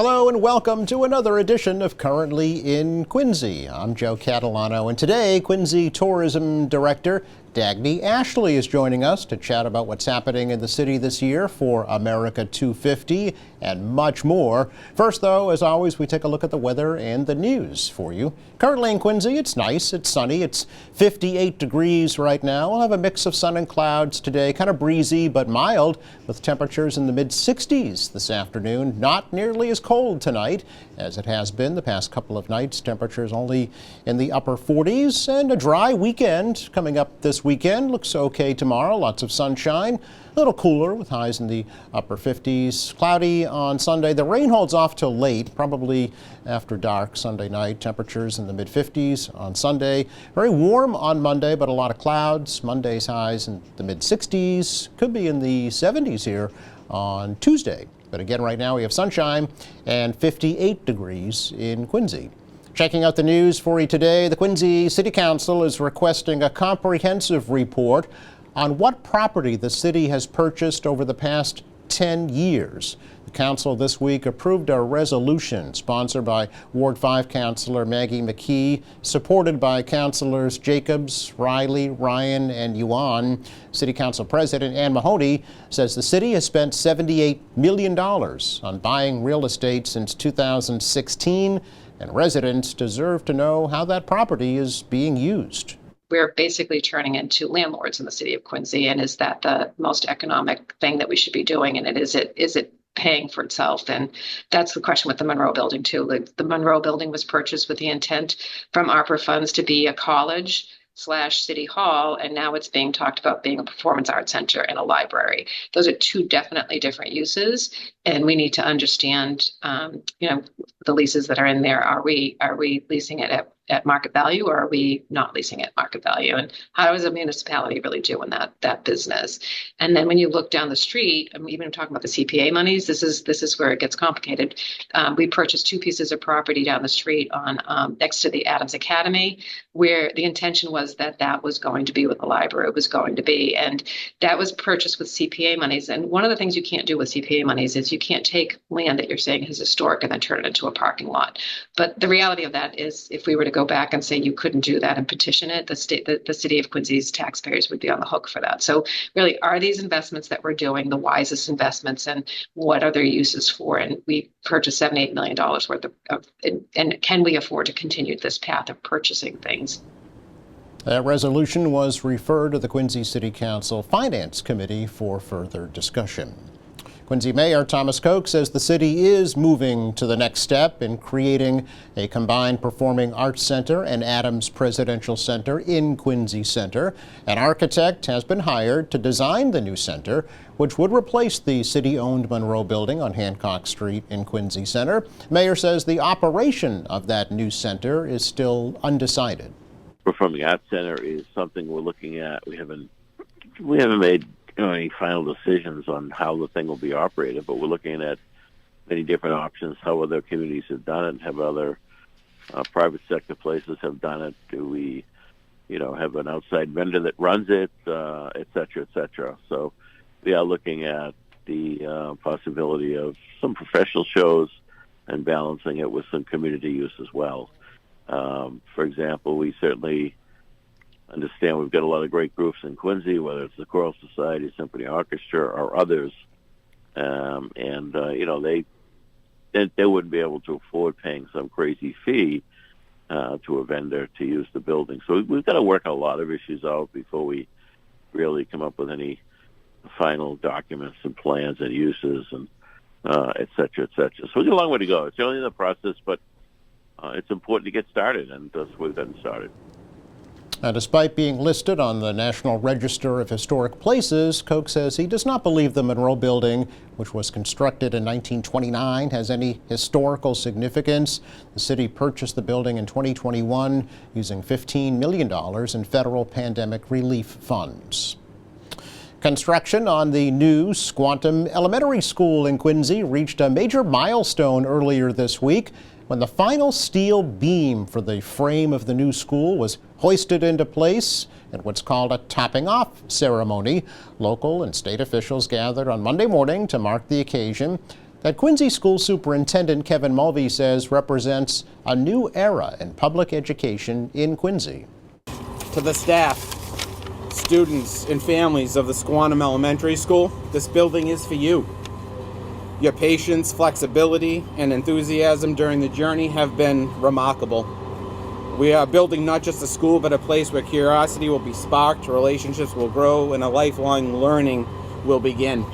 Hello and welcome to another edition of Currently in Quincy. I'm Joe Catalano, and today Quincy Tourism Director Dagny Ashley is joining us to chat about what's happening in the city this year for America 250 and much more. First, though, as always, we take a look at the weather and the news for you. Currently in Quincy, it's nice, it's sunny, it's 58 degrees right now. We'll have a mix of sun and clouds today, kind of breezy but mild, with temperatures in the mid-60s this afternoon. Not nearly as cold tonight as it has been the past couple of nights. Temperatures only in the upper 40s, and a dry weekend coming up this weekend. Looks okay tomorrow, lots of sunshine. A little cooler with highs in the upper 50s. Cloudy on Sunday. The rain holds off till late, probably after dark Sunday night. Temperatures in the mid-50s on Sunday. Very warm on Monday, but a lot of clouds. Monday's highs in the mid-60s. Could be in the 70s here on Tuesday. But again, right now we have sunshine and 58 degrees in Quincy. Checking out the news for you today, the Quincy City Council is requesting a comprehensive report on what property the city has purchased over the past 10 years. The council this week approved a resolution sponsored by Ward 5 Councilor Maggie McKee, supported by Councilors Jacobs, Riley, Ryan, and Yuan. City Council President Ann Mahoney says the city has spent $78 million on buying real estate since 2016, and residents deserve to know how that property is being used. We're basically turning into landlords in the city of Quincy, and is that the most economic thing that we should be doing? And is it paying for itself? And that's the question with the Monroe Building too. The Monroe Building was purchased with the intent from ARPA funds to be a college / city hall, and now it's being talked about being a performance arts center and a library. Those are two definitely different uses, and we need to understand, the leases that are in there. Are we leasing it at market value, or are we not leasing at market value? And how does a municipality really do in that business? And then when you look down the street, I'm even talking about the CPA monies. This is where it gets complicated. We purchased two pieces of property down the street on next to the Adams Academy, where the intention was that was going to be what the library was going to be, and that was purchased with CPA monies. And one of the things you can't do with CPA monies is you can't take land that you're saying is historic and then turn it into a parking lot. But the reality of that is, if we were to go back and say you couldn't do that and petition it, the city of Quincy's taxpayers would be on the hook for that. So really, are these investments that we're doing the wisest investments, and what are their uses for? And we purchased $78 million worth of and can we afford to continue this path of purchasing things? That resolution was referred to the Quincy City Council Finance Committee for further discussion. Quincy Mayor Thomas Koch says the city is moving to the next step in creating a combined performing arts center and Adams Presidential Center in Quincy Center. An architect has been hired to design the new center, which would replace the city-owned Monroe Building on Hancock Street in Quincy Center. Mayor says the operation of that new center is still undecided. Performing Arts Center is something we're looking at. We haven't made any final decisions on how the thing will be operated, but we're looking at many different options, how other communities have done it, have other private sector places have done it. Do we, have an outside vendor that runs it, et cetera, et cetera. So we are looking at the possibility of some professional shows and balancing it with some community use as well. For example, we certainly understand we've got a lot of great groups in Quincy, whether it's the Choral Society, Symphony Orchestra, or others, they wouldn't be able to afford paying some crazy fee to a vendor to use the building. So we've got to work a lot of issues out before we really come up with any final documents and plans and uses and et cetera, et cetera. So we've got a long way to go. It's early in the process, but it's important to get started, and that's where we've gotten started. Now, despite being listed on the National Register of Historic Places, Koch says he does not believe the Monroe Building, which was constructed in 1929, has any historical significance. The city purchased the building in 2021 using $15 million in federal pandemic relief funds. Construction on the new Squantum Elementary School in Quincy reached a major milestone earlier this week when the final steel beam for the frame of the new school was hoisted into place at what's called a topping off ceremony. Local and state officials gathered on Monday morning to mark the occasion. That Quincy School Superintendent Kevin Mulvey says represents a new era in public education in Quincy. To the staff, students, and families of the Squantum Elementary School, this building is for you. Your patience, flexibility, and enthusiasm during the journey have been remarkable. We are building not just a school, but a place where curiosity will be sparked, relationships will grow, and a lifelong learning will begin.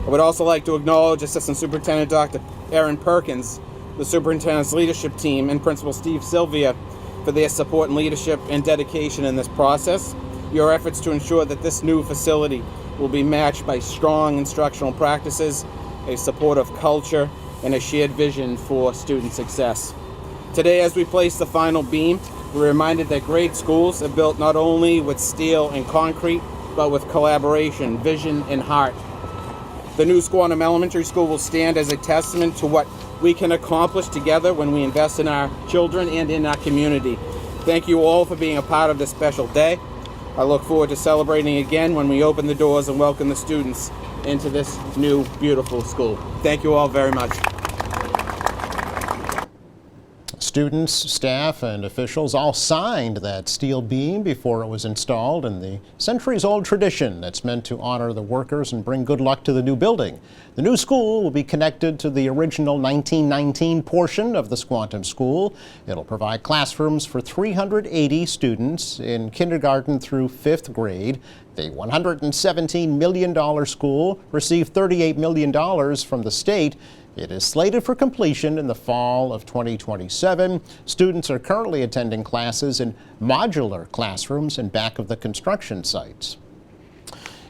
I would also like to acknowledge Assistant Superintendent Dr. Erin Perkins, the superintendent's leadership team, and Principal Steve Sylvia for their support and leadership and dedication in this process. Your efforts to ensure that this new facility will be matched by strong instructional practices, a supportive culture, and a shared vision for student success. Today, as we place the final beam, we're reminded that great schools are built not only with steel and concrete, but with collaboration, vision, and heart. The new Squantum Elementary School will stand as a testament to what we can accomplish together when we invest in our children and in our community. Thank you all for being a part of this special day. I look forward to celebrating again when we open the doors and welcome the students into this new, beautiful school. Thank you all very much. Students, staff, and officials all signed that steel beam before it was installed in the centuries-old tradition that's meant to honor the workers and bring good luck to the new building. The new school will be connected to the original 1919 portion of the Squantum School. It'll provide classrooms for 380 students in kindergarten through 5th grade. The $117 million school received $38 million from the state. It is slated for completion in the fall of 2027. Students are currently attending classes in modular classrooms in back of the construction sites.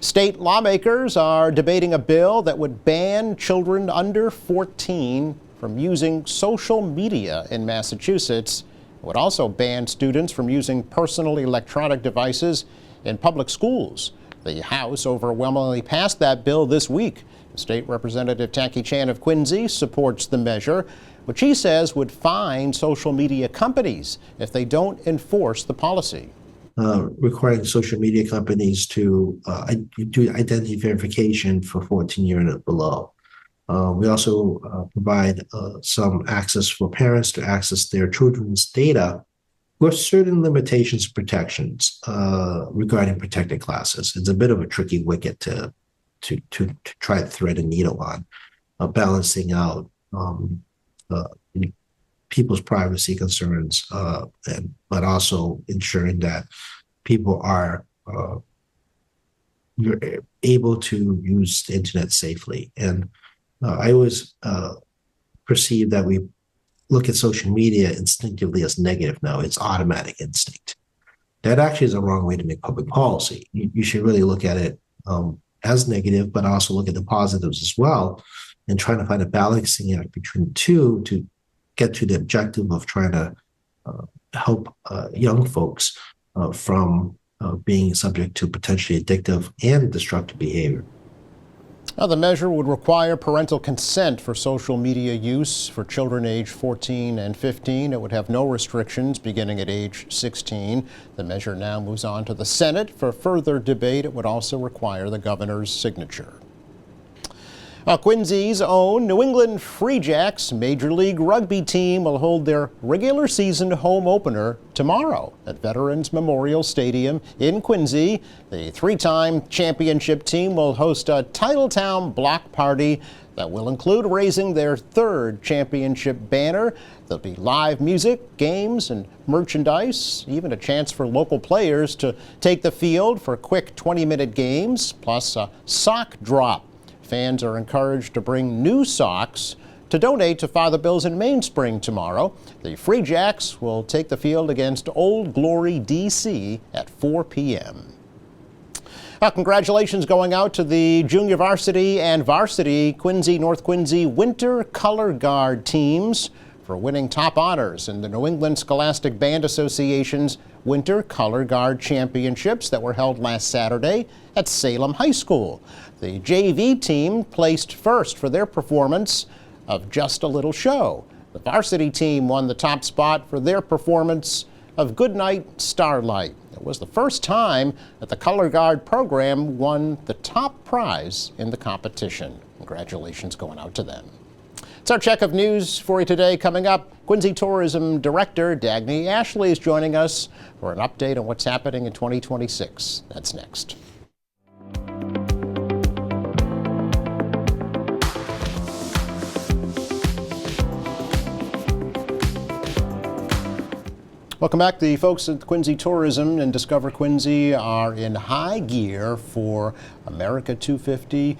State lawmakers are debating a bill that would ban children under 14 from using social media in Massachusetts. It would also ban students from using personal electronic devices in public schools. The House overwhelmingly passed that bill this week. State Representative Tacky Chan of Quincy supports the measure, which he says would fine social media companies if they don't enforce the policy. Requiring social media companies to do identity verification for 14 years and below. We also provide some access for parents to access their children's data with certain limitations and protections regarding protected classes. It's a bit of a tricky wicket to try to thread a needle on, balancing out people's privacy concerns, but also ensuring that people are you're able to use the internet safely. And I always perceive that we look at social media instinctively as negative now. It's automatic instinct. That actually is a wrong way to make public policy. You should really look at it as negative, but also look at the positives as well, and trying to find a balancing act between the two to get to the objective of trying to help young folks from being subject to potentially addictive and destructive behavior. Now, the measure would require parental consent for social media use for children aged 14 and 15. It would have no restrictions beginning at age 16. The measure now moves on to the Senate for further debate. It would also require the governor's signature. Quincy's own New England Free Jacks Major League Rugby team will hold their regular season home opener tomorrow at Veterans Memorial Stadium in Quincy. The three-time championship team will host a Titletown block party that will include raising their third championship banner. There'll be live music, games, and merchandise, even a chance for local players to take the field for quick 20-minute games, plus a sock drop. Fans are encouraged to bring new socks to donate to Father Bill's in Mainspring tomorrow. The Free Jacks will take the field against Old Glory, D.C. at 4 p.m. Congratulations going out to the junior varsity and varsity Quincy North Quincy Winter Color Guard teams for winning top honors in the New England Scholastic Band Association's Winter Color Guard Championships that were held last Saturday at Salem High School. The JV team placed first for their performance of Just a Little Show. The varsity team won the top spot for their performance of Goodnight Starlight. It was the first time that the Color Guard program won the top prize in the competition. Congratulations going out to them. It's our check of news for you today. Coming up, Quincy Tourism Director Dagny Ashley is joining us for an update on what's happening in 2026. That's next. Welcome back. The folks at Quincy Tourism and Discover Quincy are in high gear for America 250,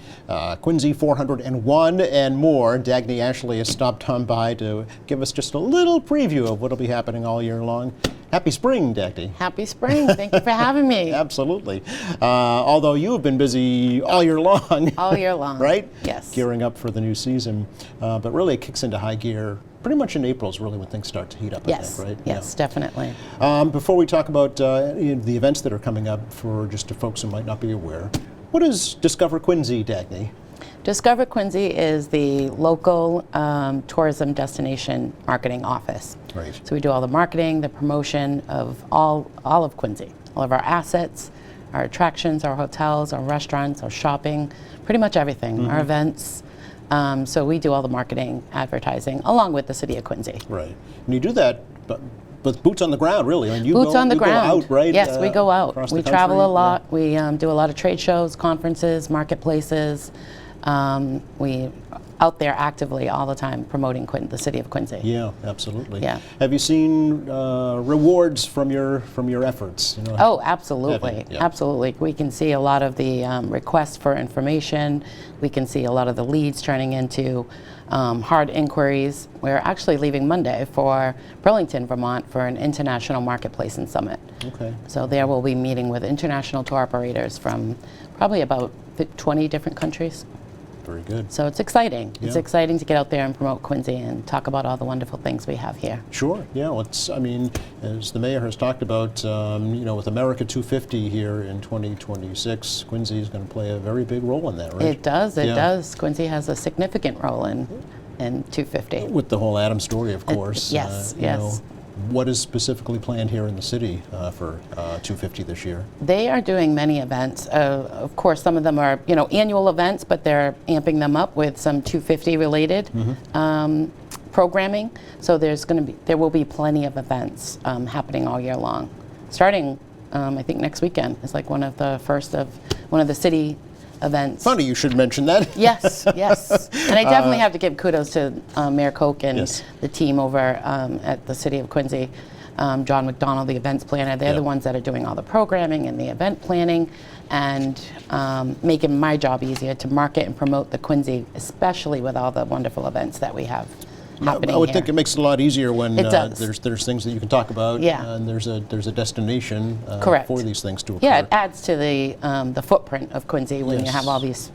Quincy 401, and more. Dagny Ashley has stopped on by to give us just a little preview of what will be happening all year long. Happy spring, Dagny. Happy spring. Thank you for having me. Absolutely. Although you have been busy all year long. All year long. Right? Yes. Gearing up for the new season. But really it kicks into high gear pretty much in April is really when things start to heat up, Yes. I think, right? Yes, definitely. Before we talk about the events that are coming up, for just the folks who might not be aware, what is Discover Quincy, Dagny? Discover Quincy is the local tourism destination marketing office. Right. So we do all the marketing, the promotion of all of Quincy, all of our assets, our attractions, our hotels, our restaurants, our shopping, pretty much everything, our events. So we do all the marketing, advertising, along with the city of Quincy. Right. And you do that, but with boots on the ground, really. I mean, Boots on the ground. Go out, right? Yes, we go out. Across the We country. travel a lot. We do a lot of trade shows, conferences, marketplaces. We out there actively all the time promoting the city of Quincy. Yeah, absolutely. Yeah. Have you seen rewards from your efforts? You know? Oh, absolutely. Yeah. Absolutely. We can see a lot of the requests for information. We can see a lot of the leads turning into hard inquiries. We're actually leaving Monday for Burlington, Vermont for an international marketplace and summit. Okay. So there we'll be meeting with international tour operators from probably about 20 different countries. Very good. So it's exciting. It's Yeah. exciting to get out there and promote Quincy and talk about all the wonderful things we have here. Sure. Yeah. Well, I mean, as the mayor has talked about, with America 250 here in 2026, Quincy is going to play a very big role in that, right? It does. It Yeah. does. Quincy has a significant role in 250. With the whole Adam story, of course. yes, you yes. know, what is specifically planned here in the city for 250 this year? They are doing many events. Of course, some of them are annual events, but they're amping them up with some 250 related programming. So there will be plenty of events happening all year long. Starting, I think next weekend is like one of the city events. Funny you should mention that. Yes, yes. And I definitely have to give kudos to Mayor Koch and Yes. the team over at the City of Quincy. John McDonald, the events planner, they're Yeah. the ones that are doing all the programming and the event planning and making my job easier to market and promote the Quincy, especially with all the wonderful events that we have happening I would here. think it makes it a lot easier when It does. there's things that you can talk about, Yeah. and there's a destination Correct. for these things to occur. Yeah, it adds to the footprint of Quincy when you Yes. have all these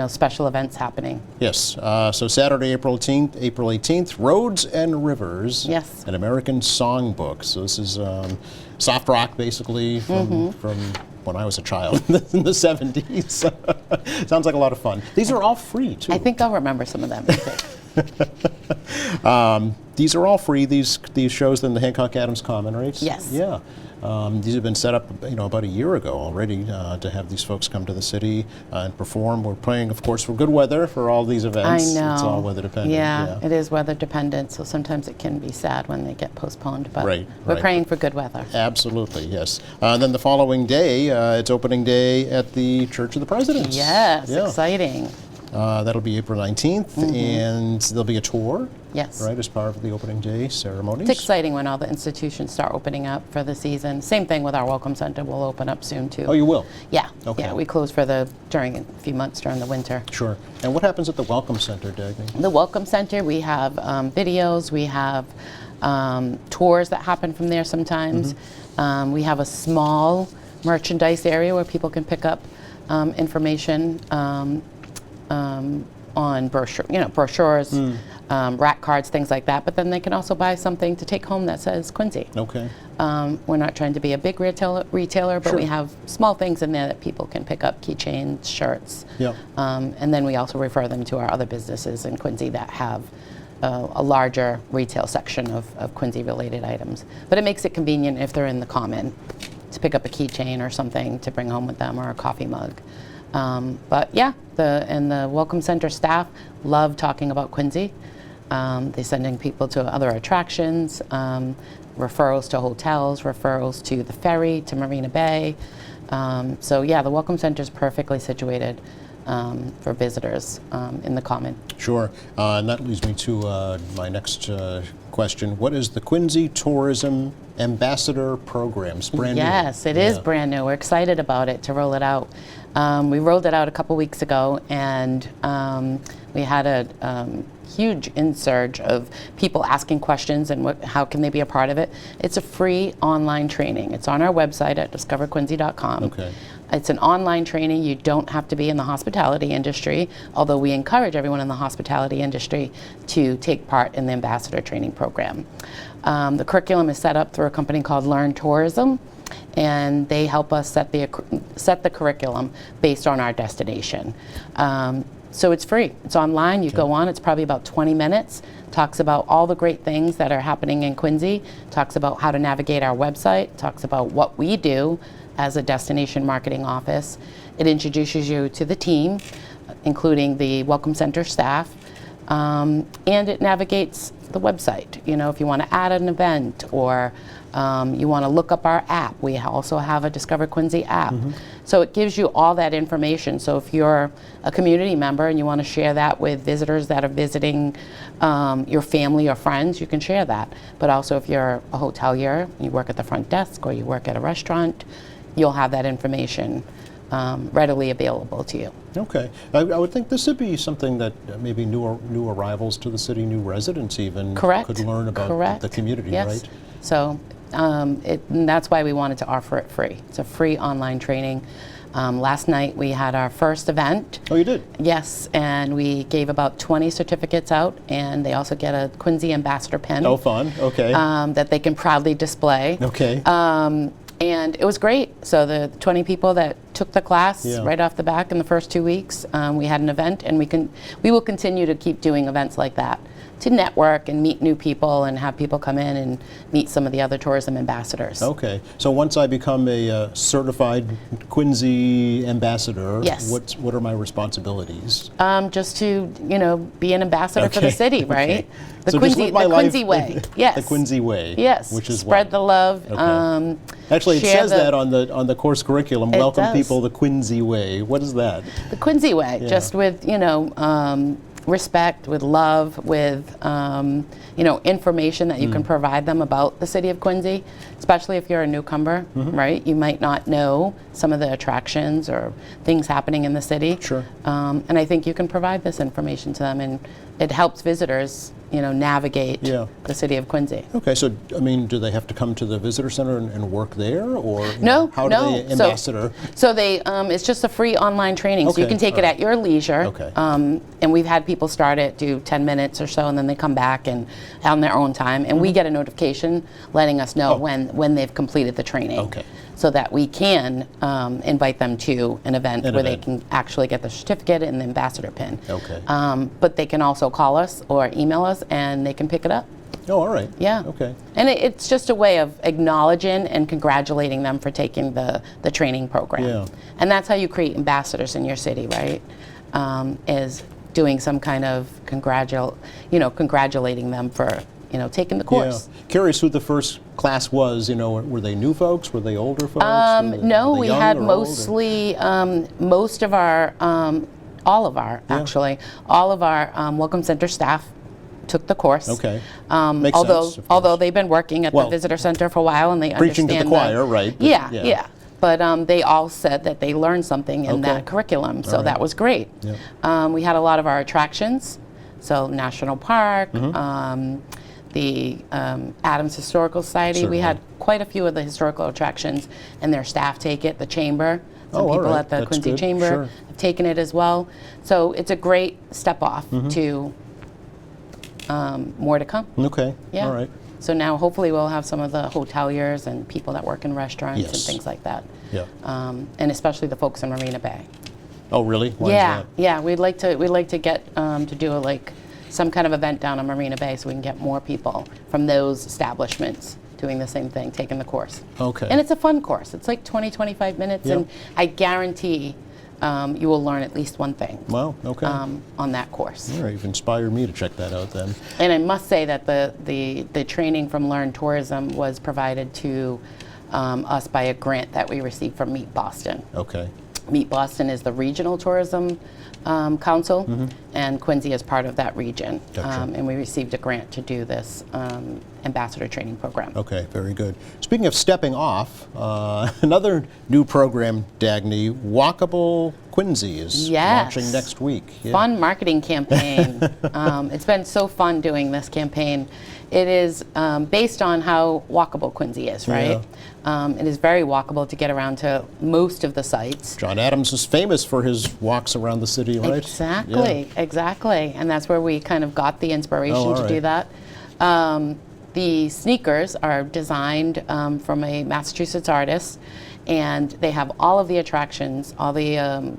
special events happening. Yes. So Saturday, April 18th, Roads and Rivers. Yes. An American Songbook. So this is soft rock, basically, from when I was a child in the 70s. Sounds like a lot of fun. These are all free, too. I think I'll remember some of them. These are all free. These shows in the Hancock Adams Common, right? Yes. Yeah. These have been set up, about a year ago already to have these folks come to the city and perform. We're praying, of course, for good weather for all these events. I know. It's all weather dependent. Yeah, it is weather dependent, so sometimes it can be sad when they get postponed, but Right, we're right. praying for good weather. Absolutely, yes. And then the following day, it's opening day at the Church of the Presidents. Yes, Yeah. exciting. That'll be April 19th, and there'll be a tour, Yes. right, as part of the opening day ceremonies. It's exciting when all the institutions start opening up for the season. Same thing with our Welcome Center. We'll open up soon, too. Oh, you will? Yeah. Okay. Yeah, we close during a few months during the winter. Sure. And what happens at the Welcome Center, Dagny? The Welcome Center, we have videos, we have tours that happen from there sometimes. We have a small merchandise area where people can pick up information on brochures, rack cards, things like that. But then they can also buy something to take home that says Quincy. Okay. We're not trying to be a big retailer, but Sure. we have small things in there that people can pick up, keychains, shirts. Yeah. And then we also refer them to our other businesses in Quincy that have a larger retail section of Quincy-related items. But it makes it convenient if they're in the Common to pick up a keychain or something to bring home with them, or a coffee mug. But yeah, the Welcome Center staff love talking about Quincy. They're sending people to other attractions, referrals to hotels, referrals to the ferry, to Marina Bay. So yeah, the Welcome Center is perfectly situated for visitors in the Common. Sure. And that leads me to my next question. What is the Quincy Tourism Ambassador Program? It's brand new. Yes, it is brand new. We're excited about it, to roll it out. We rolled it out a couple weeks ago, and we had a huge insurge of people asking questions and how can they be a part of it. It's a free online training. It's on our website at discoverquincy.com. Okay. It's an online training. You don't have to be in the hospitality industry, although we encourage everyone in the hospitality industry to take part in the ambassador training program. The curriculum is set up through a company called Learn Tourism, and they help us set the curriculum based on our destination. So it's free. It's online. You go on. It's probably about 20 minutes. Talks about all the great things that are happening in Quincy. Talks about how to navigate our website. Talks about what we do as a destination marketing office. It introduces you to the team, including the Welcome Center staff, and it navigates the website. You know, if you want to add an event or you want to look up our app, we also have a Discover Quincy app. So it gives you all that information. So if you're a community member and you want to share that with visitors that are visiting your family or friends, you can share that. But also if you're a hotelier, you work at the front desk or you work at a restaurant, you'll have that information readily available to you. Okay. I would think this would be something that maybe new arrivals to the city, new residents even, could learn about the community, yes. right? So and that's why we wanted to offer it free. It's a free online training. Last night we had our first event. Oh, you did? Yes, and we gave about 20 certificates out, and they also get a Quincy Ambassador pin. Oh, fun. Okay. That they can proudly display. Okay. And it was great. So the 20 people that took the class right off the back in the first 2 weeks, we had an event, and we will continue to keep doing events like that to network and meet new people and have people come in and meet some of the other tourism ambassadors. Okay. So once I become a certified Quincy ambassador, yes. what are my responsibilities? Just to, be an ambassador for the city, right? Okay. The So Quincy, Quincy way. Yes. The Quincy way. Yes. Which is spread what? the love. Okay. Actually, it says that on the course curriculum. It Welcome does. people the Quincy way. What is that? The Quincy way, just with respect, with love, with information that you can provide them about the city of Quincy, especially if you're a newcomer, right? You might not know some of the attractions or things happening in the city. Sure. And I think you can provide this information to them, and it helps visitors, navigate the city of Quincy. Okay, so do they have to come to the visitor center and work there, or how do they ambassador? So they, it's just a free online training, so you can take it at your leisure. Okay. And we've had people start it, do 10 minutes or so, and then they come back and on their own time, and we get a notification letting us know when they've completed the training. Okay. So that we can invite them to an event where they can actually get the certificate and the ambassador pin. Okay. But they can also call us or email us, and they can pick it up. Oh, all right. Yeah. Okay. And it's just a way of acknowledging and congratulating them for taking the training program. Yeah. And that's how you create ambassadors in your city, right? Is doing some kind of congratulating them for taking the course. Yeah. Curious who the first class was. Were they new folks? Were they older folks? No, were they we young had or old, mostly most of our, all of our Welcome Center staff took the course. Okay. Makes although sense, of course. although they've been working at the visitor center for a while and they Preaching understand to the choir, right? But, yeah. But they all said that they learned something in that curriculum, so that was great. Yeah. We had a lot of our attractions, so National Park, the Adams Historical Society. Certainly. We had quite a few of the historical attractions, and their staff take it. The Chamber, some all people right. at the That's Quincy good. Chamber Sure. have taken it as well. So it's a great step off to more to come. Okay. Yeah. All right. So now hopefully we'll have some of the hoteliers and people that work in restaurants and Yes. things like that. Yeah. And especially the folks in Marina Bay. Oh, really? Why is that? Yeah. We'd like to get to do some kind of event down on Marina Bay so we can get more people from those establishments doing the same thing, taking the course. Okay. And it's a fun course. It's like 20, 25 minutes, Yeah. and I guarantee you will learn at least one thing. Wow, okay. On that course. All right, you've inspired me to check that out then. And I must say that the training from Learn Tourism was provided to us by a grant that we received from Meet Boston. Okay. Meet Boston is the regional tourism council, and Quincy is part of that region. Gotcha. And we received a grant to do this ambassador training program. Okay, very good. Speaking of stepping off, another new program, Dagny, Walkable Quincy is Yes. launching next week. Yeah. Fun marketing campaign. It's been so fun doing this campaign. It is based on how walkable Quincy is, right? It is very walkable to get around to most of the sites. John Adams is famous for his walks around the city, right? Exactly, exactly. And that's where we kind of got the inspiration to do that. The sneakers are designed from a Massachusetts artist, and they have all of the attractions, all the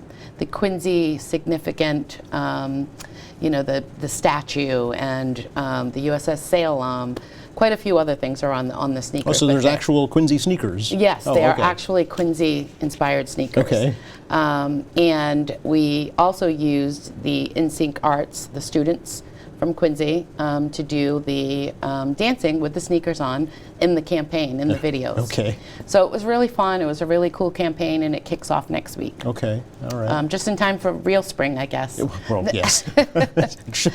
Quincy significant, the statue and the USS Salem. Quite a few other things are on the sneakers. Oh, so but there's actual Quincy sneakers? Yes, Oh, they are okay. actually Quincy-inspired sneakers. Okay. And we also used the InSync Arts, the students from Quincy, to do the dancing with the sneakers on in the campaign, in the videos. Okay. So it was really fun. It was a really cool campaign, and it kicks off next week. Okay, all right. Just in time for real spring, I guess. Well, yes.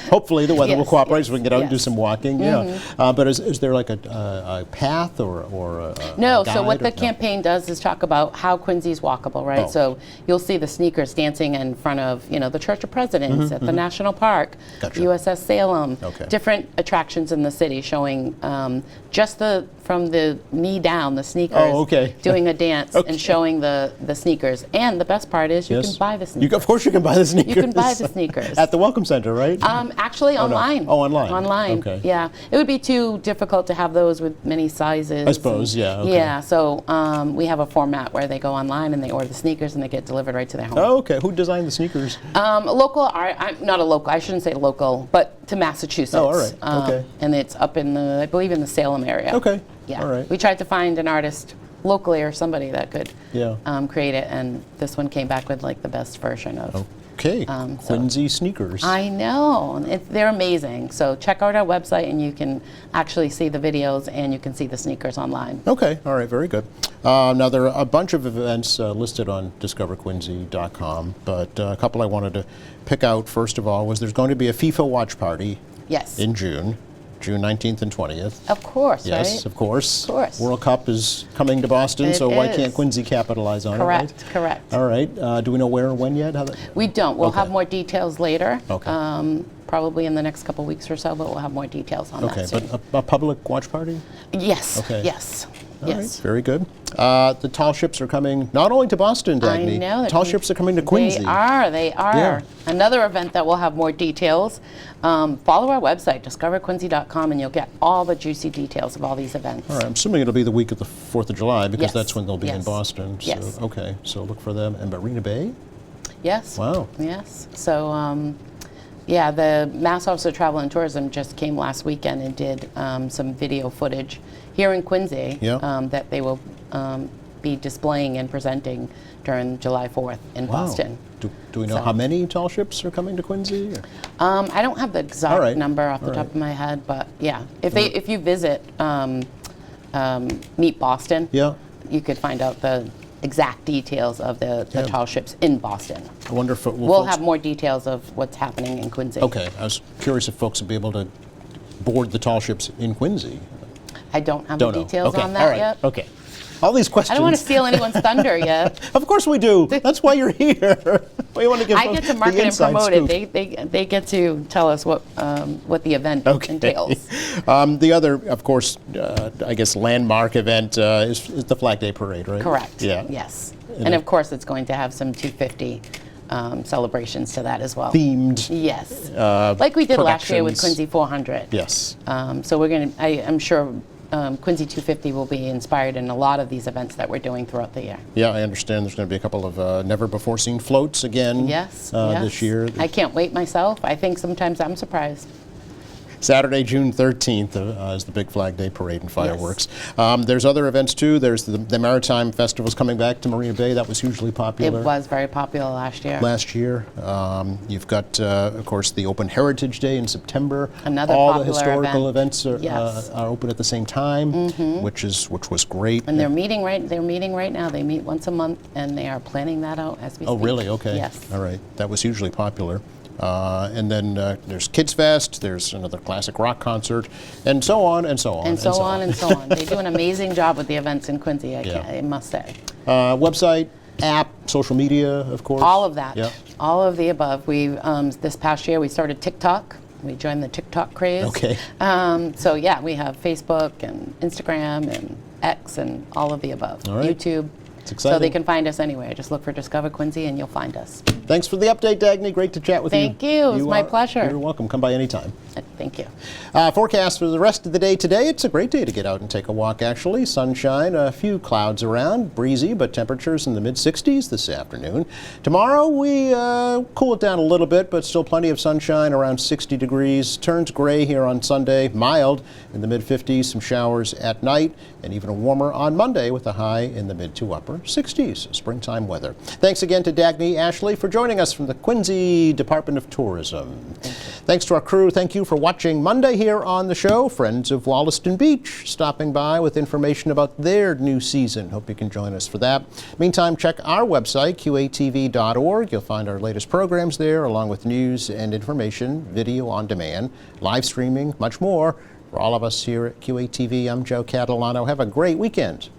Hopefully the weather will Yes, cooperate so we can get out and do yes. some walking. Yeah. But is there like a path or a No, guide so what or the no? campaign does is talk about how Quincy's walkable, right? Oh. So you'll see the sneakers dancing in front of, the Church of Presidents at the National Park, Gotcha. USS Salem, Okay. different attractions in the city showing just from the knee down, the sneakers, Oh, okay. doing a dance Okay. and showing the sneakers. And the best part is you Yes. can buy the sneakers. Of course you can buy the sneakers. You can buy the sneakers. At the Welcome Center, right? Actually, Oh, no. online. Oh, online. Online. Okay. Yeah, it would be too difficult to have those with many sizes. I suppose, yeah, okay. Yeah, so we have a format where they go online and they order the sneakers and they get delivered right to their home. Oh, okay. Who designed the sneakers? Local art, not a local. I shouldn't say local, but to Massachusetts. Oh, all right. Okay. And it's up in I believe, in the Salem area. Okay. Yeah. All right. We tried to find an artist locally or somebody that could Yeah. create it, and this one came back with like the best version of. Okay. so- Quincy sneakers. I know. They're amazing. So check out our website and you can actually see the videos and you can see the sneakers online. Okay, all right, very good. Now, there are a bunch of events listed on discoverquincy.com, but a couple I wanted to pick out, first of all, was there's going to be a FIFA watch party Yes. in June 19th and 20th. Of course, Yes, right? of course. Of course. World Cup is coming to Boston, It so why is. can't Quincy capitalize on Correct, it, right? correct. All right. Do we know where or when yet? We don't. We'll Okay. have more details later. Okay. Probably in the next couple weeks or so, but we'll have more details on Okay, that soon. but a public watch party? Yes, Okay. yes, All right, yes. very good. The tall ships are coming not only to Boston, Dagny. I know. they're Tall coming- ships are coming to Quincy. They are. Yeah. Another event that will have more details. Follow our website, discoverquincy.com, and you'll get all the juicy details of all these events. All right, I'm assuming it'll be the week of the 4th of July because Yes, that's when they'll be in yes, Boston. So, yes. okay, so look for them. And Marina Bay? Yes. Wow. Yes. So, yeah, the Mass Office of Travel and Tourism just came last weekend and did some video footage here in Quincy Yeah. that they will be displaying and presenting during July 4th in Boston. Do we know So- how many tall ships are coming to Quincy? or- I don't have the exact All right. number off the All top right. of my head, but yeah, if you visit Meet Boston, Yeah. you could find out the exact details of the Yeah. tall ships in Boston. I wonder if it will We'll folks- have more details of what's happening in Quincy. Okay, I was curious if folks would be able to board the tall ships in Quincy. I don't have Don't the know. details Okay, on all that right. yet. Okay. All these questions. I don't want to steal anyone's thunder yet. Of course we do. That's why you're here. We want to give I folks get to the market and inside promote scoop. it. They get to tell us what the event Okay. entails. The other, of course, I guess landmark event is the Flag Day Parade, right? Correct. Yeah. Yes. And And it- of course, it's going to have some 250 celebrations to that as well. Themed. Yes. Like we did last year with productions. Quincy 400. Yes. So we're going to, I'm sure Quincy 250 will be inspired in a lot of these events that we're doing throughout the year. Yeah, I understand there's going to be a couple of never-before-seen floats again Yes. this year. I can't wait myself. I think sometimes I'm surprised. Saturday, June 13th is the Big Flag Day Parade and fireworks. There's other events too. There's the Maritime Festival's coming back to Marina Bay. That was hugely popular. It was very popular last year. You've got, of course, the Open Heritage Day in September. Another All popular the historical event. events are open at the same time, which was great. And they're meeting right now. They meet once a month, and they are planning that out as we speak. Oh, really? Okay. Yes. All right. That was hugely popular. And then there's Kids Fest, there's another classic rock concert, and so on and so on. And so on and so on. They do an amazing job with the events in Quincy, I must say. Website, app, social media, of course. All of that. Yeah. All of the above. We this past year we started TikTok. We joined the TikTok craze. Okay. So yeah, we have Facebook and Instagram and X and all of the above. All right. YouTube. It's exciting. So they can find us anywhere. Just look for Discover Quincy and you'll find us. Thanks for the update, Dagny. Great to chat with you. Thank you. It was my pleasure. You're welcome. Come by anytime. Thank you. Forecast for the rest of the day today. It's a great day to get out and take a walk, actually. Sunshine, a few clouds around, breezy, but temperatures in the mid-60s this afternoon. Tomorrow, we cool it down a little bit, but still plenty of sunshine, around 60 degrees. Turns gray here on Sunday, mild in the mid-50s, some showers at night, and even warmer on Monday with a high in the mid to upper 60s. Springtime weather. Thanks again to Dagny Ashley for joining us from the Quincy Department of Tourism. Thanks to our crew. Thank you for watching Monday here on the show. Friends of Wollaston Beach stopping by with information about their new season. Hope you can join us for that. Meantime, check our website, qatv.org. You'll find our latest programs there, along with news and information, video on demand, live streaming, much more. For all of us here at QATV, I'm Joe Catalano. Have a great weekend.